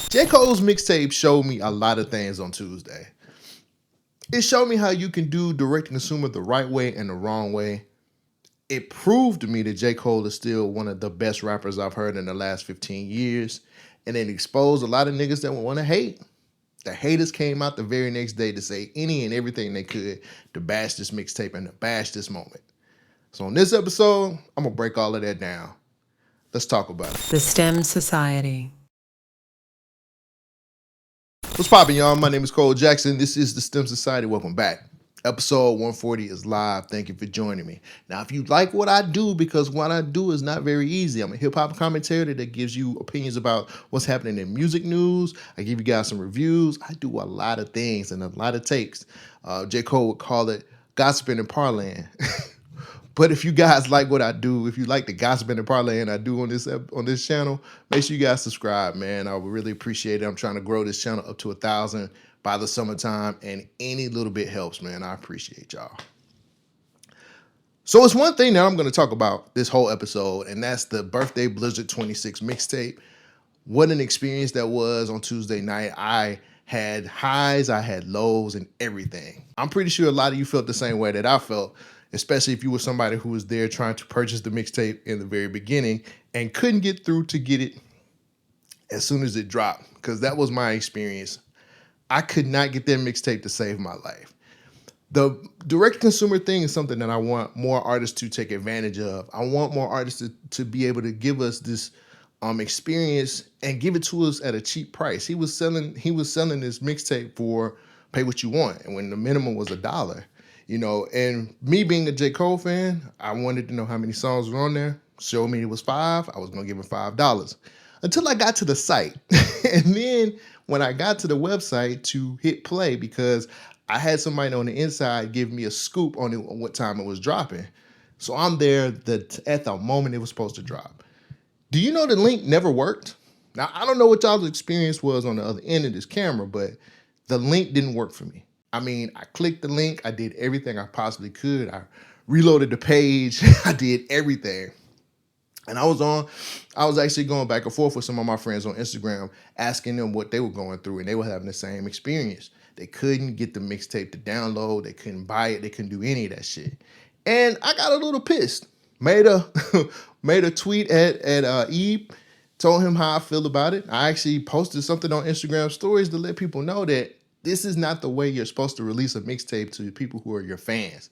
J. Cole's mixtape showed me a lot of things on Tuesday. It showed me how you can do direct to consumer the right way and the wrong way. It proved to me that J. Cole is still one of the best rappers I've heard in the last 15 years. And it exposed a lot of niggas that want to hate. The haters came out the very next day to say any and everything they could to bash this mixtape and to bash this moment. So on this episode, I'm going to break all of that down. Let's talk about it. The STEM Society. What's poppin', y'all? My name is Cole Jackson. This is the STEM Society. Welcome back. Episode 140 is live. Thank you for joining me. Now, if you like what I do, because what I do is not very easy. I'm a hip-hop commentator that gives you opinions about what's happening in music news. I give you guys some reviews. I do a lot of things and a lot of takes. J. Cole would call it gossiping and parlaying. But if you guys like what I do, if you like the gossiping and parlaying I do on this channel, make sure you guys subscribe, man. I would really appreciate it. I'm trying to grow this channel up to 1,000 by the summertime, and any little bit helps, man. I appreciate y'all. So it's one thing that I'm going to talk about this whole episode, and that's the Birthday Blizzard 26 mixtape. What an experience that was on Tuesday night. I had highs, I had lows, and everything. I'm pretty sure a lot of you felt the same way that I felt, especially if you were somebody who was there trying to purchase the mixtape in the very beginning and couldn't get through to get it as soon as it dropped, because that was my experience. I could not get that mixtape to save my life. The direct consumer thing is something that I want more artists to take advantage of. I want more artists to be able to give us this experience and give it to us at a cheap price. He was selling this mixtape for pay what you want, and when the minimum was $1. And me being a J. Cole fan, I wanted to know how many songs were on there. Showed me it was 5. I was going to give him $5 until I got to the site. And then when I got to the website to hit play, because I had somebody on the inside give me a scoop on what time it was dropping. So I'm there at the moment it was supposed to drop. Do you know the link never worked? Now, I don't know what y'all's experience was on the other end of this camera, but the link didn't work for me. I mean, I clicked the link. I did everything I possibly could. I reloaded the page. I did everything. And I was actually going back and forth with some of my friends on Instagram, asking them what they were going through, and they were having the same experience. They couldn't get the mixtape to download. They couldn't buy it. They couldn't do any of that shit. And I got a little pissed. Made a tweet at Ebe, told him how I feel about it. I actually posted something on Instagram stories to let people know that this is not the way you're supposed to release a mixtape to people who are your fans.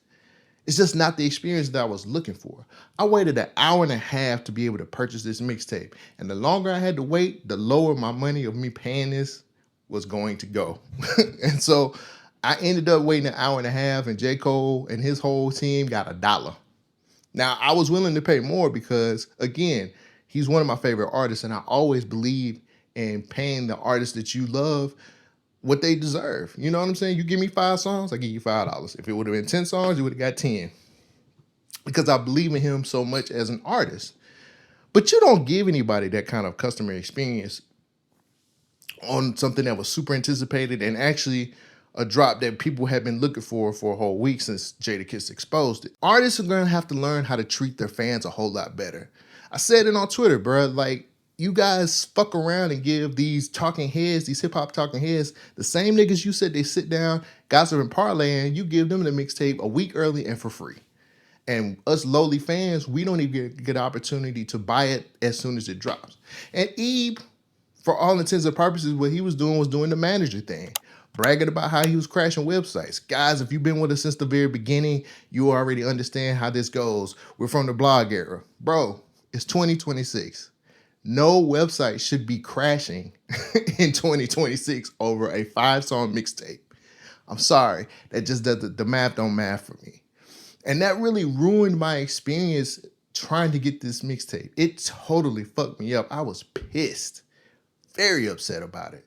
It's just not the experience that I was looking for. I waited an hour and a half to be able to purchase this mixtape. And the longer I had to wait, the lower my money of me paying this was going to go. And so I ended up waiting an hour and a half, and J. Cole and his whole team got $1. Now, I was willing to pay more because, again, he's one of my favorite artists, and I always believe in paying the artists that you love what they deserve. You know what I'm saying? You give me 5 songs, I give you $5. If it would have been 10 songs, you would have got 10. Because I believe in him so much as an artist. But you don't give anybody that kind of customer experience on something that was super anticipated and actually a drop that people have been looking for a whole week since Jadakiss exposed it. Artists are going to have to learn how to treat their fans a whole lot better. I said it on Twitter, bro. Like, you guys fuck around and give these talking heads, these hip-hop talking heads, the same niggas you said they sit down, gossip and parlay, and you give them the mixtape a week early and for free. And us lowly fans, we don't even get an opportunity to buy it as soon as it drops. And Ebe, for all intents and purposes, what he was doing the manager thing, bragging about how he was crashing websites. Guys, if you've been with us since the very beginning, you already understand how this goes. We're from the blog era. Bro, it's 2026. No website should be crashing in 2026 over a 5-song mixtape. I'm sorry. That just does the math don't math for me. And that really ruined my experience trying to get this mixtape. It totally fucked me up. I was pissed. Very upset about it.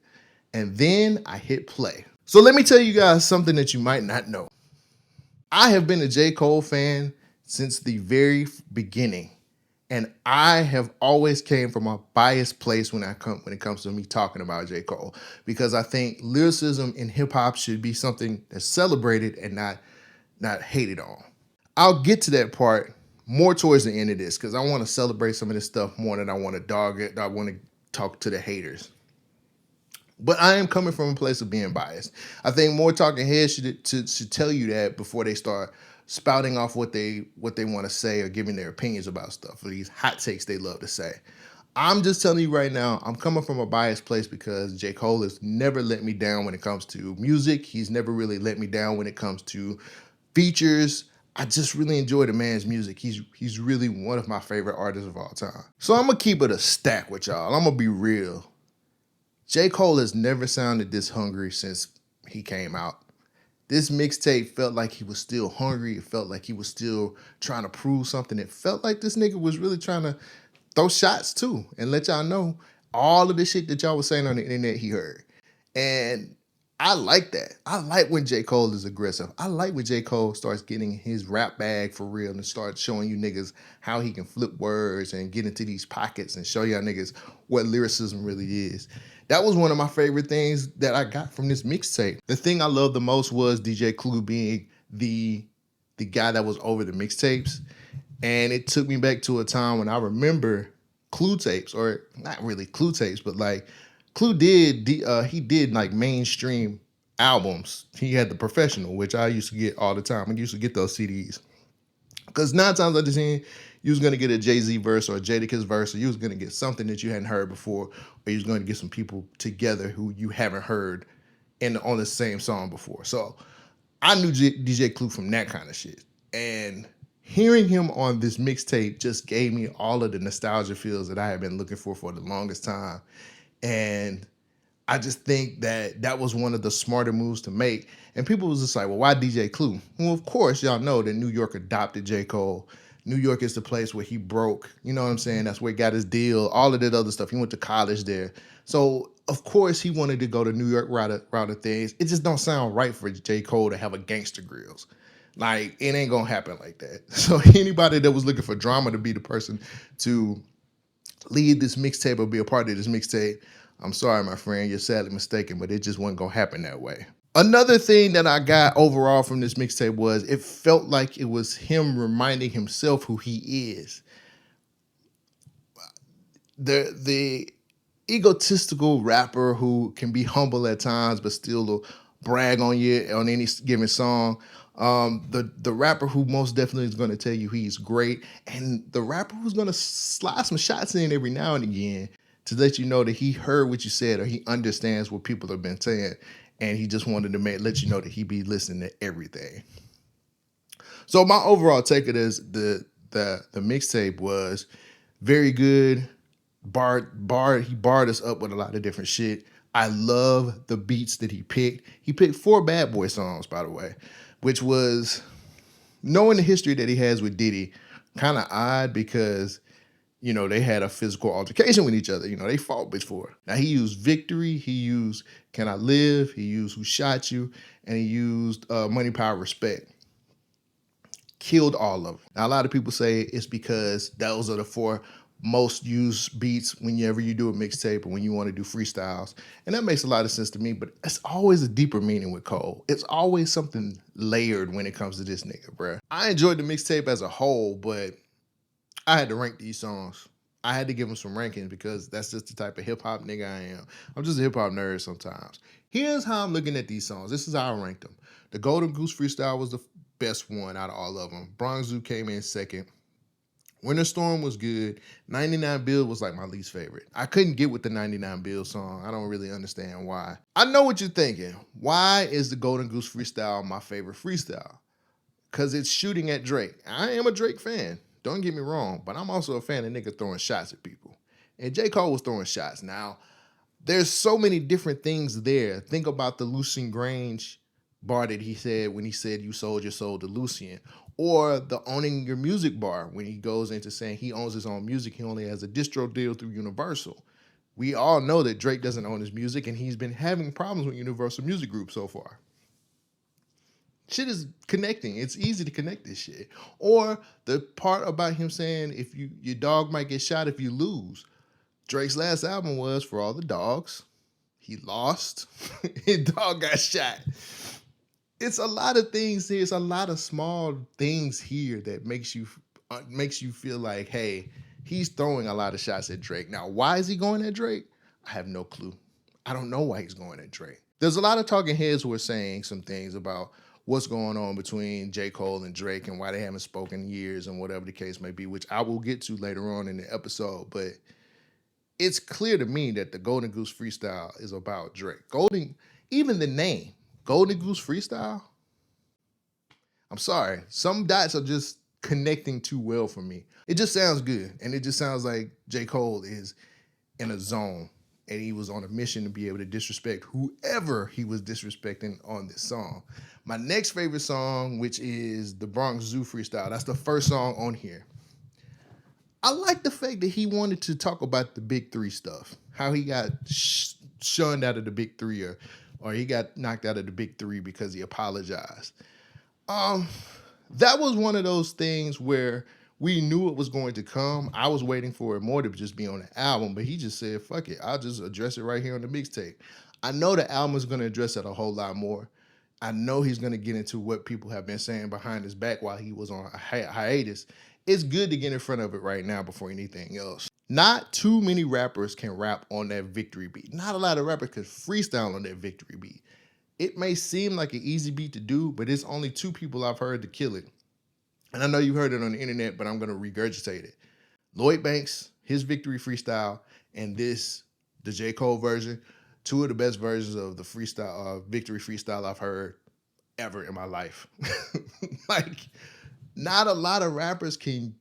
And then I hit play. So let me tell you guys something that you might not know. I have been a J. Cole fan since the very beginning. And I have always came from a biased place when it comes to me talking about J. Cole, because I think lyricism in hip hop should be something that's celebrated and not hated on. I'll get to that part more towards the end of this, because I want to celebrate some of this stuff more than I want to dog it. I want to talk to the haters. But I am coming from a place of being biased. I think more talking heads should tell you that before they start spouting off what they want to say or giving their opinions about stuff or these hot takes they love to say. I'm just telling you right now, I'm coming from a biased place because J. Cole has never let me down when it comes to music. He's never really let me down when it comes to features. I just really enjoy the man's music. He's really one of my favorite artists of all time. So I'm gonna keep it a stack with y'all. I'm gonna be real. J. Cole has never sounded this hungry since he came out. This mixtape felt like he was still hungry. It felt like he was still trying to prove something. It felt like this nigga was really trying to throw shots too and let y'all know all of the shit that y'all was saying on the internet he heard. And I like that. I like when J. Cole is aggressive. I like when J. Cole starts getting his rap bag for real and starts showing you niggas how he can flip words and get into these pockets and show y'all niggas what lyricism really is. That was one of my favorite things that I got from this mixtape. The thing I loved the most was DJ Clue being the guy that was over the mixtapes. And it took me back to a time when I remember Clue tapes, or not really Clue tapes, but like Clue he did like mainstream albums. He had The Professional, which I used to get all the time. I used to get those CDs. Because 9 times out of 10, you was going to get a Jay-Z verse or a Jadakiss verse, or you was going to get something that you hadn't heard before, or you was going to get some people together who you haven't heard on the same song before. So I knew DJ Clue from that kind of shit. And hearing him on this mixtape just gave me all of the nostalgia feels that I had been looking for the longest time. And I just think that was one of the smarter moves to make. And people was just like, well, why DJ Clue? Well, of course, y'all know that New York adopted J. Cole. New York is the place where he broke. You know what I'm saying? That's where he got his deal, all of that other stuff. He went to college there. So, of course, he wanted to go to New York route of things. It just don't sound right for J. Cole to have a Gangsta Grills. Like, it ain't gonna happen like that. So anybody that was looking for drama to be the person to lead this mixtape or be a part of this mixtape, I'm sorry, my friend, you're sadly mistaken, but it just wasn't gonna happen that way. Another thing that I got overall from this mixtape was it felt like it was him reminding himself who he is. The egotistical rapper who can be humble at times but still will brag on you on any given song. The rapper who most definitely is going to tell you he's great, and the rapper who's going to slide some shots in every now and again to let you know that he heard what you said or he understands what people have been saying, and he just wanted to let you know that he be listening to everything. So my overall take of this, the mixtape was very good. He barred us up with a lot of different shit. I love the beats that he picked. He picked 4 Bad Boy songs, by the way, which was, knowing the history that he has with Diddy, kind of odd because, you know, they had a physical altercation with each other. You know, they fought before. Now, he used Victory. He used Can I Live? He used Who Shot You? And he used Money, Power, Respect. Killed all of them. Now, a lot of people say it's because those are the 4 most used beats whenever you do a mixtape or when you want to do freestyles. And that makes a lot of sense to me, but it's always a deeper meaning with Cole. It's always something layered when it comes to this nigga, bruh. I enjoyed the mixtape as a whole, but I had to rank these songs. I had to give them some rankings because that's just the type of hip-hop nigga I am. I'm just a hip-hop nerd sometimes. Here's how I'm looking at these songs. This is how I ranked them. The Golden Goose Freestyle was the best one out of all of them. Bronx Zoo came in second. Winter Storm was good. 99 Bill was like my least favorite. I couldn't get with the 99 Bill song. I don't really understand why. I know what you're thinking. Why is the Golden Goose Freestyle my favorite freestyle? Because it's shooting at Drake. I am a Drake fan. Don't get me wrong, but I'm also a fan of nigga throwing shots at people. And J. Cole was throwing shots. Now, there's so many different things there. Think about the Lucian Grange bar that he said when he said you sold your soul to Lucian. Or the owning your music bar when he goes into saying he owns his own music. He only has a distro deal through Universal. We all know that Drake doesn't own his music and he's been having problems with Universal Music Group so far. Shit is connecting. It's easy to connect this shit. Or the part about him saying if your dog might get shot if you lose. Drake's last album was For All the Dogs. He lost. His dog got shot. It's a lot of things here. It's a lot of small things here that makes you feel like, hey, he's throwing a lot of shots at Drake. Now, why is he going at Drake? I have no clue. I don't know why he's going at Drake. There's a lot of talking heads who are saying some things about what's going on between J. Cole and Drake and why they haven't spoken in years and whatever the case may be, which I will get to later on in the episode. But it's clear to me that the Golden Goose Freestyle is about Drake. Even the name, Golden Goose Freestyle, I'm sorry. Some dots are just connecting too well for me. It just sounds good. And it just sounds like J. Cole is in a zone and he was on a mission to be able to disrespect whoever he was disrespecting on this song. My next favorite song, which is the Bronx Zoo Freestyle, that's the first song on here. I like the fact that he wanted to talk about the big three stuff, how he got shunned out of the big three or he got knocked out of the big three because he apologized. That was one of those things where we knew it was going to come. I was waiting for it more to just be on the album, but he just said, fuck it, I'll just address it right here on the mixtape. I know the album is going to address it a whole lot more. I know he's going to get into what people have been saying behind his back while he was on a hiatus. It's good to get in front of it right now before anything else. Not too many rappers can rap on that victory beat. Not a lot of rappers can freestyle on that victory beat. It may seem like an easy beat to do, but it's only 2 people I've heard to kill it. And I know you heard it on the internet, but I'm going to regurgitate it. Lloyd Banks, his victory freestyle, and the J. Cole version, 2 of the best versions of the freestyle, victory freestyle I've heard ever in my life. Like, not a lot of rappers can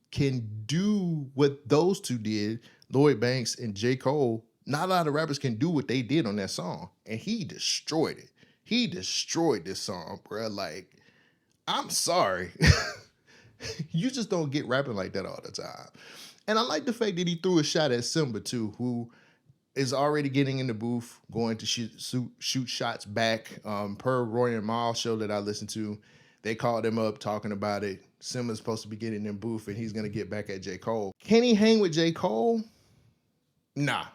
do what those 2 did, Lloyd Banks and J. Cole. Not a lot of rappers can do what they did on that song. And he destroyed it. He destroyed this song, bro. Like, I'm sorry. You just don't get rapping like that all the time. And I like the fact that he threw a shot at Simba, too, who is already getting in the booth, going to shoot shots back. Per Roy and Mal show that I listened to, they called him up talking about it. Simba's supposed to be getting in the booth, and he's going to get back at J. Cole. Can he hang with J. Cole? Nah.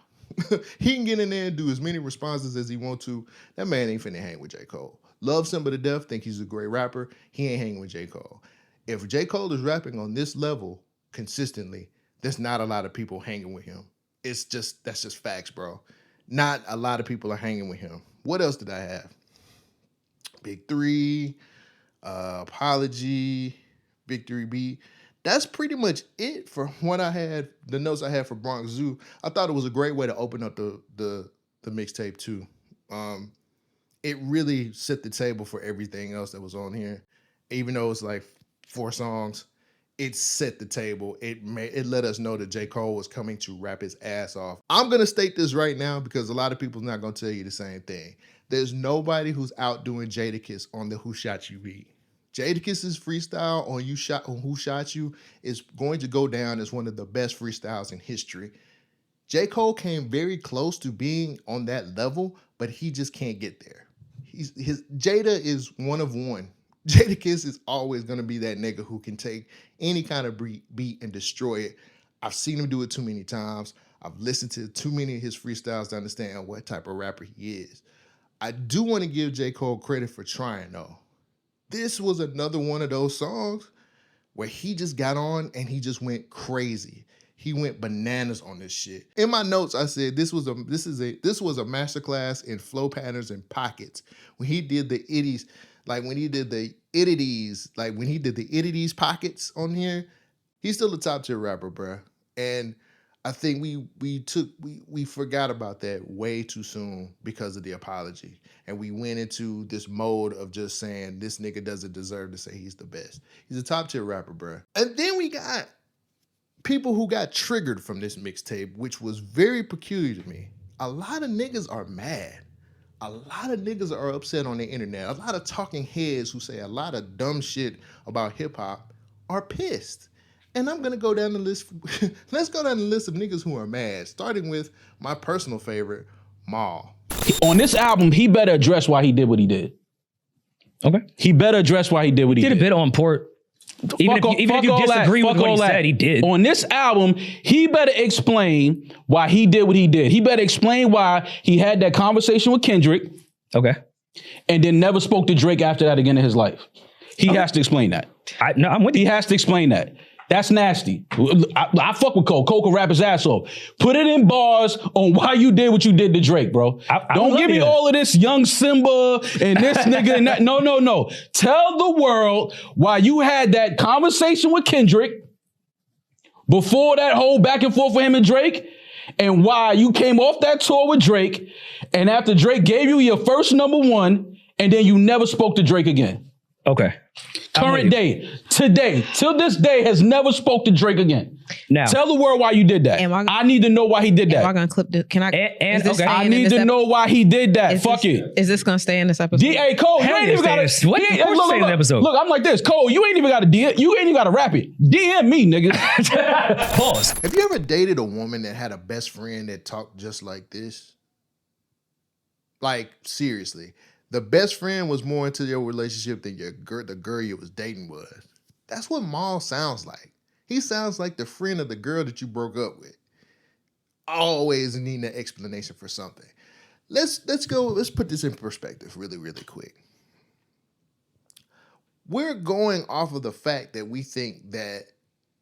He can get in there and do as many responses as he wants to. That man ain't finna hang with J. Cole. Love Simba to death, think he's a great rapper. He ain't hanging with J. Cole. If J. Cole is rapping on this level consistently, there's not a lot of people hanging with him. That's just facts, bro. Not a lot of people are hanging with him. What else did I have? Big Three, Apology, Victory Beat. That's pretty much it for what I had, the notes I had for Bronx Zoo. I thought it was a great way to open up the mixtape too. It really set the table for everything else that was on here. Even though it's like 4 songs, it set the table. It let us know that J. Cole was coming to rap his ass off. I'm going to state this right now because a lot of people's not going to tell you the same thing. There's nobody who's outdoing Jadakiss on the Who Shot You beat. Jadakiss's freestyle on Who Shot You is going to go down as one of the best freestyles in history. J. Cole came very close to being on that level, but he just can't get there. Jada is one of one. Jadakiss is always going to be that nigga who can take any kind of beat and destroy it. I've seen him do it too many times. I've listened to too many of his freestyles to understand what type of rapper he is. I do want to give J. Cole credit for trying, though. This was another one of those songs where he just got on and he just went crazy. He went bananas on this shit. In my notes, I said this was a masterclass in flow patterns and pockets. When he did the itties, like when he did the itties pockets on here, he's still a top tier rapper, bruh. And I think we forgot about that way too soon because of the apology. And we went into this mode of just saying this nigga doesn't deserve to say he's the best. He's a top tier rapper, bruh. And then we got people who got triggered from this mixtape, which was very peculiar to me. A lot of niggas are mad. A lot of niggas are upset on the internet. A lot of talking heads who say a lot of dumb shit about hip hop are pissed. And I'm gonna go down the list. Let's go down the list of niggas who are mad, starting with my personal favorite, Mal. On this album, he better address why he did what he did. Okay. He better address why he did what he did. Did a bit on Port. Even if you disagree with what he said, he did. On this album, he better explain why he did what he did. He better explain why he had that conversation with Kendrick. Okay. And then never spoke to Drake after that again in his life. He has to explain that. I'm with you. He has to explain that. That's nasty. I fuck with Cole. Cole can rap his ass off. Put it in bars on why you did what you did to Drake, bro. Don't give me all of this young Simba and this nigga and that. No. Tell the world why you had that conversation with Kendrick before that whole back and forth with him and Drake, and why you came off that tour with Drake, and after Drake gave you your first #1, and then you never spoke to Drake again. Okay. Current day, today, till this day, has never spoke to Drake again. Now, tell the world why you did that. I need to know why he did that. Am I gonna clip this? Can I? I need to know why he did that. Fuck it. Is this gonna stay in this episode? Hey, Cole, you ain't even got to. Look, I'm like this. Cole, you ain't even got to DM. You ain't even got to rap it. DM me, nigga. Pause. Have you ever dated a woman that had a best friend that talked just like this? Like, seriously. The best friend was more into your relationship than the girl you was dating was. That's what Mal sounds like. He sounds like the friend of the girl that you broke up with. Always needing an explanation for something. Let's put this in perspective really, really quick. We're going off of the fact that we think that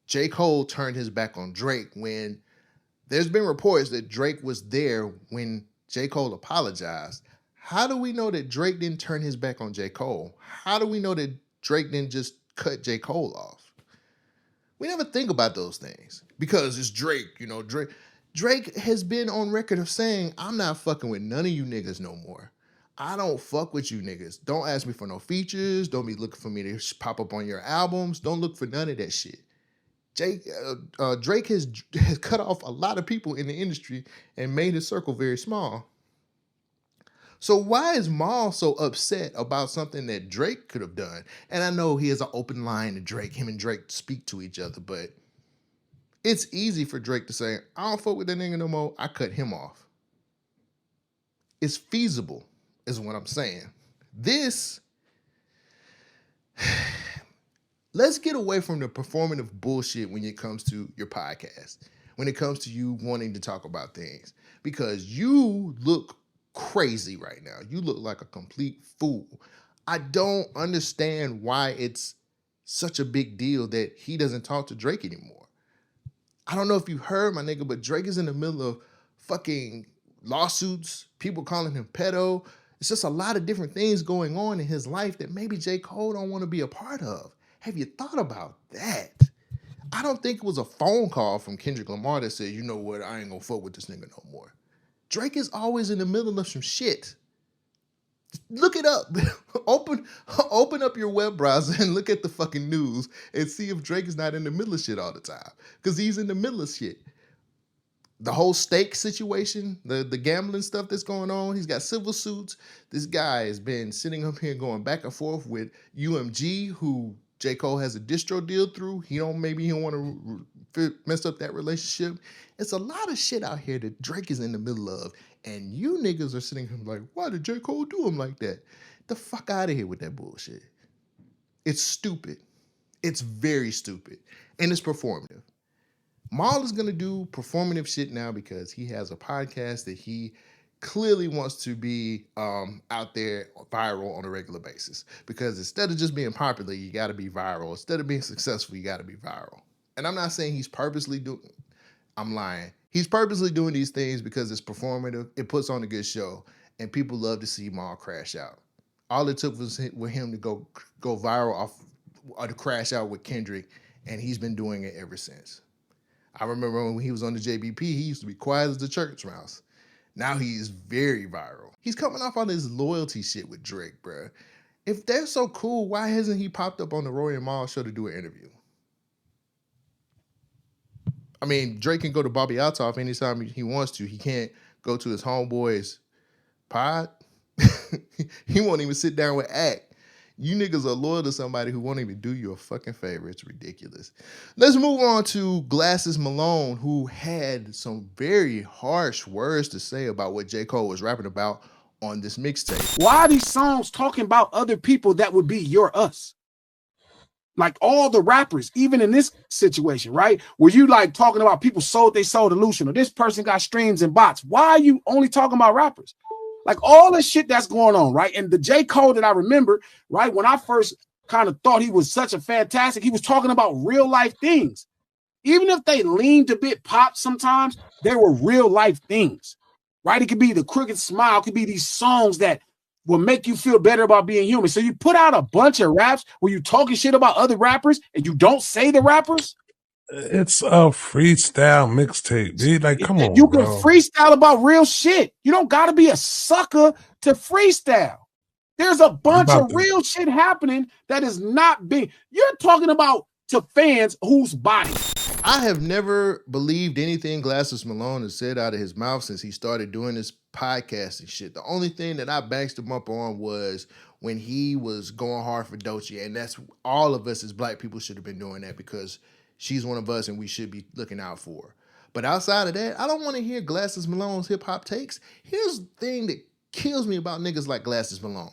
J. Cole turned his back on Drake when there's been reports that Drake was there when J. Cole apologized. How do we know that Drake didn't turn his back on J. Cole? How do we know that Drake didn't just cut J. Cole off? We never think about those things because it's Drake, Drake has been on record of saying, I'm not fucking with none of you niggas no more. I don't fuck with you niggas. Don't ask me for no features. Don't be looking for me to pop up on your albums. Don't look for none of that shit. Drake has cut off a lot of people in the industry and made his circle very small. So why is Mal so upset about something that Drake could have done? And I know he has an open line to Drake. Him and Drake speak to each other, but it's easy for Drake to say, I don't fuck with that nigga no more. I cut him off. It's feasible, is what I'm saying. Let's get away from the performative bullshit when it comes to your podcast, when it comes to you wanting to talk about things, because you look crazy right now. You look like a complete fool. I don't understand why it's such a big deal that he doesn't talk to Drake anymore. I don't know if you heard, my nigga, but Drake is in the middle of fucking lawsuits, people calling him pedo. It's just a lot of different things going on in his life that maybe J. Cole don't want to be a part of. Have you thought about that? I don't think it was a phone call from Kendrick Lamar that said, you know what, I ain't gonna fuck with this nigga no more. Drake is always in the middle of some shit. Look it up. Open up your web browser and look at the fucking news and see if Drake is not in the middle of shit all the time. Because he's in the middle of shit. The whole stake situation, the gambling stuff that's going on, he's got civil suits. This guy has been sitting up here going back and forth with UMG, who J. Cole has a distro deal through. Maybe he don't want to mess up that relationship. It's a lot of shit out here that Drake is in the middle of, and you niggas are sitting here like, why did J. Cole do him like that? The fuck out of here with that bullshit. It's stupid. It's very stupid, and it's performative. Mal is going to do performative shit now because he has a podcast that he clearly wants to be out there viral on a regular basis. Because instead of just being popular, you got to be viral. Instead of being successful, you got to be viral. And I'm not saying he's purposely doing it. I'm lying. He's purposely doing these things because it's performative. It puts on a good show. And people love to see Mal crash out. All it took was with him to go viral off or to crash out with Kendrick. And he's been doing it ever since. I remember when he was on the JBP, he used to be quiet as the church mouse. Now he's very viral. He's coming off on this loyalty shit with Drake, bruh. If they're so cool, why hasn't he popped up on the Roy and Mal show to do an interview? I mean, Drake can go to Bobby Altoff anytime he wants to. He can't go to his homeboy's pod. He won't even sit down with Act. You niggas are loyal to somebody who won't even do you a fucking favor. It's ridiculous. Let's move on to Glasses Malone, who had some very harsh words to say about what J. Cole was rapping about on this mixtape. Why are these songs talking about other people that would be your us? Like all the rappers, even in this situation, right? Where you like talking about people sold their soul to Lucian, or this person got streams and bots. Why are you only talking about rappers? Like all the shit that's going on, right? And the J. Cole that I remember, right, when I first kind of thought he was such a fantastic. He was talking about real life things. Even if they leaned a bit pop sometimes, they were real life things, right? It could be the Crooked Smile, it could be these songs that will make you feel better about being human. So you put out a bunch of raps where you talking shit about other rappers and you don't say the rappers. It's a freestyle mixtape, dude. Like, come on, you can freestyle about real shit. You don't got to be a sucker to freestyle. There's a bunch of real shit happening that is not being. You're talking about to fans whose body. I have never believed anything Glasses Malone has said out of his mouth since he started doing this podcasting shit. The only thing that I backed him up on was when he was going hard for Doechii, and that's all of us as black people should have been doing that because she's one of us and we should be looking out for her. But outside of that, I don't want to hear Glasses Malone's hip hop takes. Here's the thing that kills me about niggas like Glasses Malone.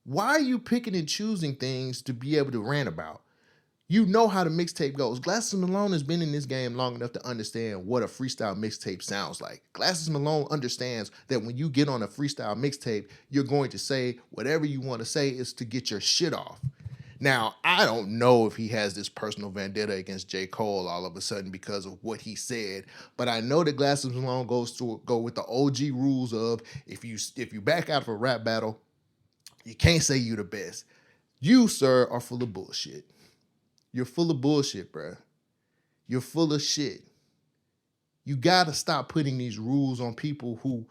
Why are you picking and choosing things to be able to rant about? You know how the mixtape goes. Glasses Malone has been in this game long enough to understand what a freestyle mixtape sounds like. Glasses Malone understands that when you get on a freestyle mixtape, you're going to say whatever you want to say is to get your shit off. Now, I don't know if he has this personal vendetta against J. Cole all of a sudden because of what he said, but I know that Glasses Malone go with the OG rules of if you back out of a rap battle, you can't say you the best. You, sir, are full of bullshit. You're full of bullshit, bruh. You're full of shit. You gotta stop putting these rules on people who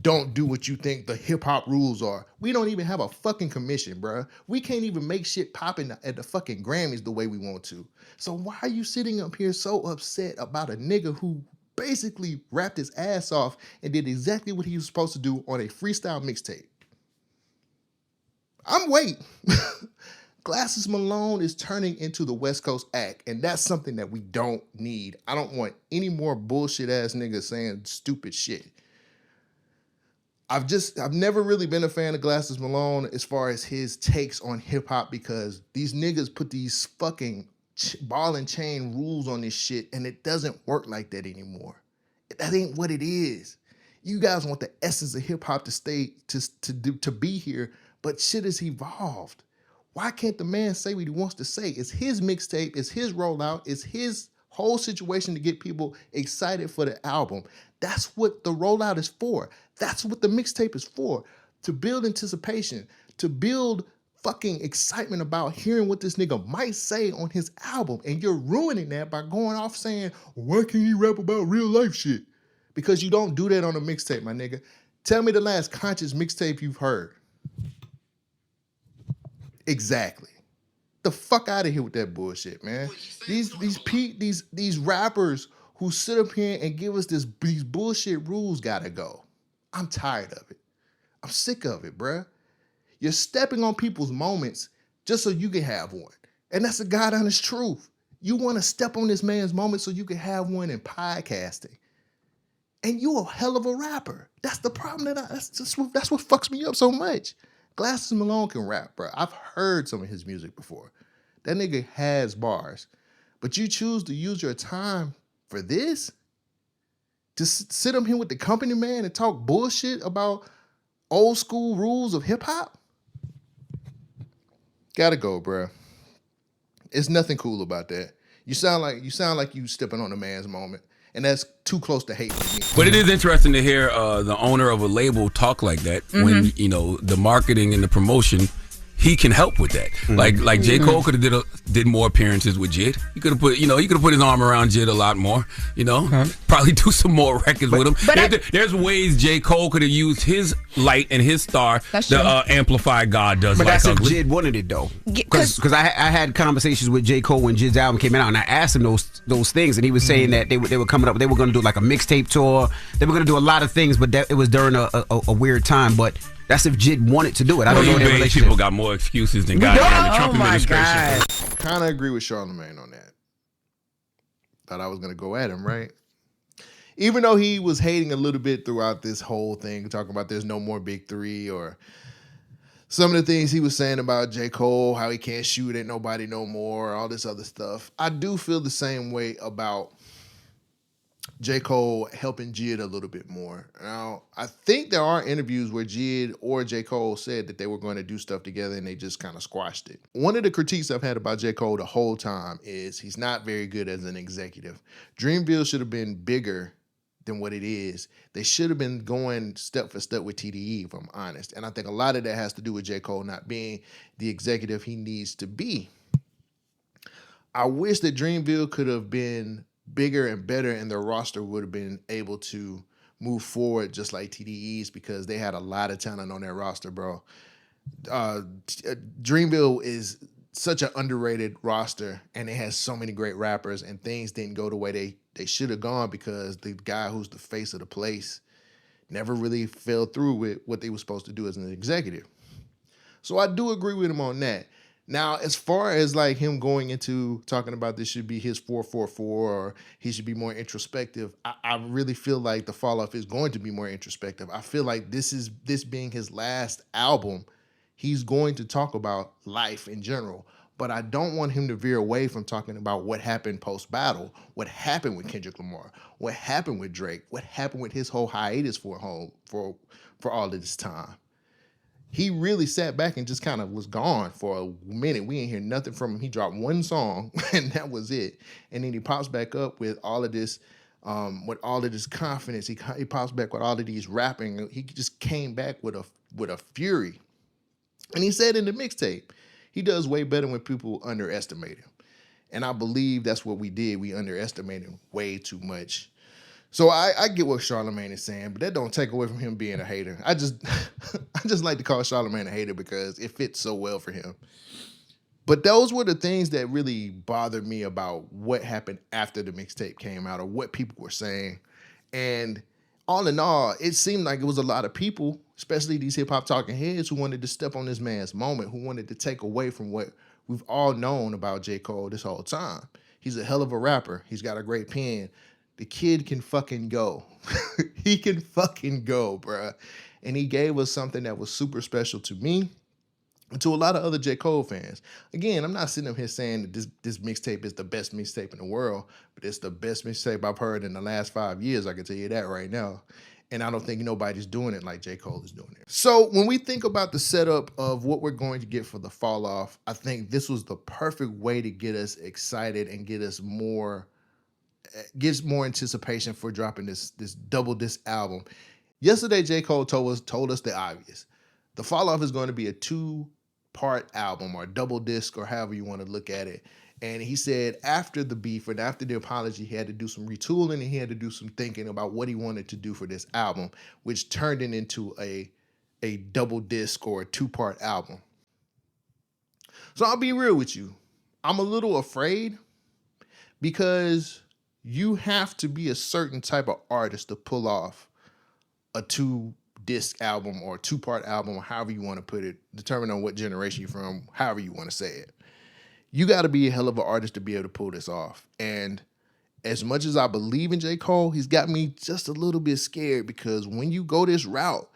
don't do what you think the hip-hop rules are. We don't even have a fucking commission, bruh. We can't even make shit popping at the fucking Grammys the way we want to. So why are you sitting up here so upset about a nigga who basically rapped his ass off and did exactly what he was supposed to do on a freestyle mixtape? I'm waiting. Glasses Malone is turning into the West Coast act, and that's something that we don't need. I don't want any more bullshit ass niggas saying stupid shit. I've never really been a fan of Glasses Malone as far as his takes on hip hop because these niggas put these fucking ball and chain rules on this shit, and it doesn't work like that anymore. That ain't what it is. You guys want the essence of hip hop to stay to be here, but shit has evolved. Why can't the man say what he wants to say? It's his mixtape, it's his rollout, it's his whole situation to get people excited for the album. That's what the rollout is for. That's what the mixtape is for. To build anticipation, to build fucking excitement about hearing what this nigga might say on his album. And you're ruining that by going off saying, why can't he rap about real life shit? Because you don't do that on a mixtape, my nigga. Tell me the last conscious mixtape you've heard. Exactly. The fuck out of here with that bullshit, man. These rappers who sit up here and give us these bullshit rules gotta go. I'm tired of it. I'm sick of it, bruh. You're stepping on people's moments just so you can have one. And that's the God honest truth. You want to step on this man's moment so you can have one in podcasting. And you a hell of a rapper. That's the problem that's what fucks me up so much. Glasses Malone can rap, bro. I've heard some of his music before. That nigga has bars. But you choose to use your time for this? To sit up here with the company man and talk bullshit about old school rules of hip hop? Gotta go, bro. It's nothing cool about that. You sound like you stepping on a man's moment. And that's too close to hate for me. But it is interesting to hear the owner of a label talk like that when, you know, the marketing and the promotion, he can help with that. Like J. Cole could have did more appearances with Jid. He could have put his arm around Jid a lot more, you know. Probably do some more records with him. There's ways J. Cole could have used his light and his star to amplify God does. But like that's if ugly. Jid wanted it though. Because I had conversations with J. Cole when Jid's album came out, and I asked him those things, and he was saying that they were coming up, they were going to do like a mixtape tour. They were going to do a lot of things, but it was during a weird time. But that's if Jid wanted to do it. I don't know. These people got more excuses than God around the Trump administration. Kind of agree with Charlamagne on that. Thought I was going to go at him, right? Even though he was hating a little bit throughout this whole thing, talking about there's no more big three, or some of the things he was saying about J. Cole, how he can't shoot at nobody no more, all this other stuff. I do feel the same way about J. Cole helping Jid a little bit more. Now, I think there are interviews where Jid or J. Cole said that they were going to do stuff together and they just kind of squashed it. One of the critiques I've had about J. Cole the whole time is he's not very good as an executive. Dreamville should have been bigger than what it is. They should have been going step for step with TDE, if I'm honest. And I think a lot of that has to do with J. Cole not being the executive he needs to be. I wish that Dreamville could have been bigger and better and their roster would have been able to move forward just like TDE's because they had a lot of talent on their roster, bro. Dreamville is such an underrated roster and it has so many great rappers and things didn't go the way they should have gone because the guy who's the face of the place never really fell through with what they were supposed to do as an executive. So I do agree with him on that. Now, as far as like him going into talking about this should be his 444 or he should be more introspective, I really feel like the fall off is going to be more introspective. I feel like this being his last album, he's going to talk about life in general. But I don't want him to veer away from talking about what happened post-battle, what happened with Kendrick Lamar, what happened with Drake, what happened with his whole hiatus for all of this time. He really sat back and just kind of was gone for a minute. We ain't hear nothing from him. He dropped one song and that was it. And then he pops back up with all of this, confidence. He pops back with all of these rapping. He just came back with a fury. And he said in the mixtape, he does way better when people underestimate him. And I believe that's what we did. We underestimated him way too much. So I get what Charlamagne is saying, but that don't take away from him being a hater. I just like to call Charlamagne a hater because it fits so well for him. But those were the things that really bothered me about what happened after the mixtape came out or what people were saying. And all in all, it seemed like it was a lot of people, especially these hip-hop talking heads, who wanted to step on this man's moment, who wanted to take away from what we've all known about J. Cole this whole time. He's a hell of a rapper. He's got a great pen. The kid can fucking go. He can fucking go, bruh. And he gave us something that was super special to me and to a lot of other J. Cole fans. Again, I'm not sitting up here saying that this mixtape is the best mixtape in the world, but it's the best mixtape I've heard in the last 5 years. I can tell you that right now. And I don't think nobody's doing it like J. Cole is doing it. So when we think about the setup of what we're going to get for the fall off, I think this was the perfect way to get us excited and gives more anticipation for dropping this double disc album. Yesterday, J. Cole told us the obvious. The Fall Off is going to be a 2-part album or double disc or however you want to look at it. And he said after the beef and after the apology, he had to do some retooling and he had to do some thinking about what he wanted to do for this album, which turned it into a double disc or a 2-part album. So I'll be real with you. I'm a little afraid because you have to be a certain type of artist to pull off a 2-disc album or a 2-part album or however you want to put it, depending on what generation you're from, however you want to say it. You got to be a hell of an artist to be able to pull this off. And as much as I believe in J. Cole, he's got me just a little bit scared because when you go this route,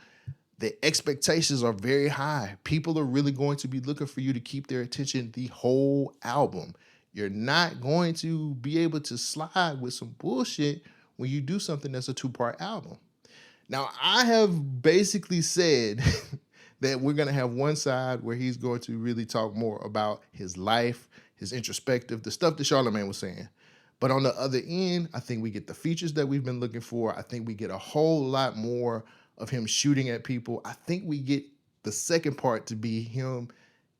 the expectations are very high. People are really going to be looking for you to keep their attention the whole album. You're not going to be able to slide with some bullshit when you do something that's a 2-part album. Now, I have basically said that we're going to have one side where he's going to really talk more about his life, his introspective, the stuff that Charlamagne was saying. But on the other end, I think we get the features that we've been looking for. I think we get a whole lot more of him shooting at people. I think we get the second part to be him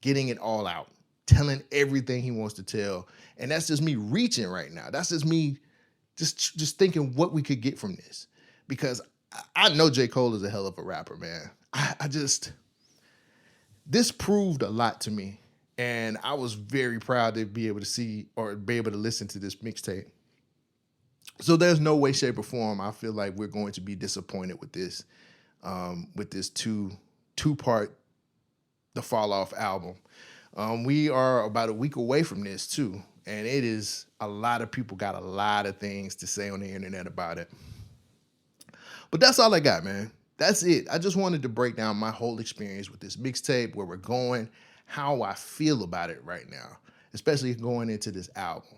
getting it all out, telling everything he wants to tell. And that's just me reaching right now. That's just me just thinking what we could get from this. Because I know J. Cole is a hell of a rapper, man. This proved a lot to me. And I was very proud to be able to see or be able to listen to this mixtape. So there's no way, shape, or form I feel like we're going to be disappointed with this two-part The Fall Off album. We are about a week away from this too, and it is a lot of people got a lot of things to say on the internet about it. But that's all I got, man. That's it. I just wanted to break down my whole experience with this mixtape, where we're going, how I feel about it right now, especially going into this album.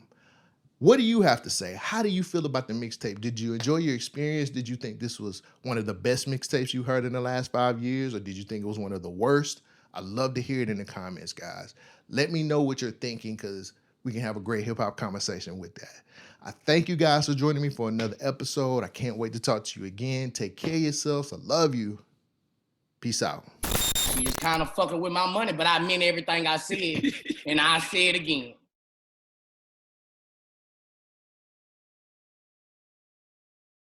What do you have to say? How do you feel about the mixtape? Did you enjoy your experience? Did you think this was one of the best mixtapes you heard in the last 5 years, or did you think it was one of the worst? I'd love to hear it in the comments, guys. Let me know what you're thinking, because we can have a great hip-hop conversation with that. I thank you guys for joining me for another episode. I can't wait to talk to you again. Take care of yourselves. I love you. Peace out. You was kind of fucking with my money, but I meant everything I said, and I say it again.